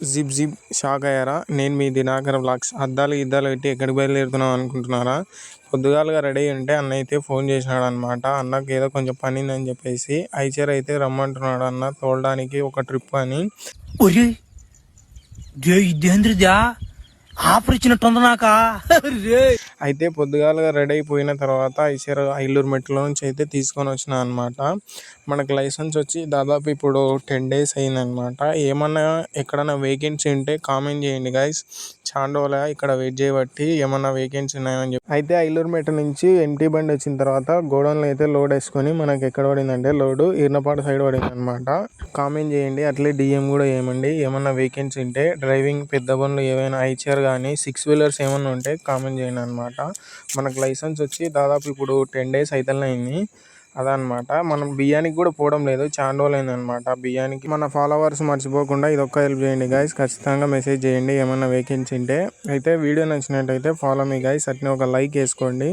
Zip zip shock అయ్యారా? నేను మీ Dinakar vlogs. అద్దాలు గిద్దాలు పెట్టి ఎక్కడికి బయలుదేరుతున్నాం అనుకుంటున్నారా? పొద్దుగాలుగా రెడీ ఉంటే అన్న అయితే ఫోన్ చేసినాడు అనమాట. అన్నకు ఏదో కొంచెం పని ఉందని చెప్పేసి ఐచర్ అయితే రమ్మంటున్నాడు అన్న తోలడానికి ఒక ట్రిప్ అని. ఇదేంద్రిదా ఆఫర్ ఇచ్చినట్టుంది నాక. అయితే పొద్దుగాలుగా రెడీ అయిపోయిన తర్వాత ఐలూరు మెట్ల నుంచి అయితే తీసుకొని వచ్చిన అనమాట. మనకు లైసెన్స్ వచ్చి దాదాపు ఇప్పుడు 10 days అయిందనమాట. ఏమన్నా ఎక్కడన్నా వేకెన్సీ ఉంటే కామెంట్ చేయండి గైస్. చాండోలా ఇక్కడ వెయిట్ చేయబట్టి ఏమన్నా వేకెన్సీ ఉన్నాయని చెప్పి అయితే ఐలూరు మెట్ట నుంచి ఎంటీ బండి వచ్చిన తర్వాత గోడౌన్లో అయితే లోడ్ వేసుకొని మనకి ఎక్కడ పడిందంటే లోడు ఈర్నపాడు సైడ్ పడింది అనమాట. కామెంట్ చేయండి, అట్లే డిఎం కూడా ఏమండి ఏమన్నా వేకెన్సీ ఉంటే డ్రైవింగ్ పెద్ద బండ్లు ఏవైనా ఐచర్ కానీ 6 wheelers ఏమన్నా ఉంటే కామెంట్ చేయండి అనమాట. మనకు లైసెన్స్ వచ్చి దాదాపు ఇప్పుడు 10 days అయితే అయింది. అదనమాట. మనం బియ్యానికి కూడా పోవడం లేదు, చాండోల్ అయిందనమాట. బియ్యానికి మన ఫాలోవర్స్ మర్చిపోకుండా ఇది ఒక్క హెల్ప్ చేయండి గైస్. ఖచ్చితంగా మెసేజ్ చేయండి ఏమన్నా వేకెన్సీ ఉంటే. అయితే వీడియో నచ్చినట్టయితే ఫాలో మీ గైస్. అట్నే ఒక లైక్ వేసుకోండి.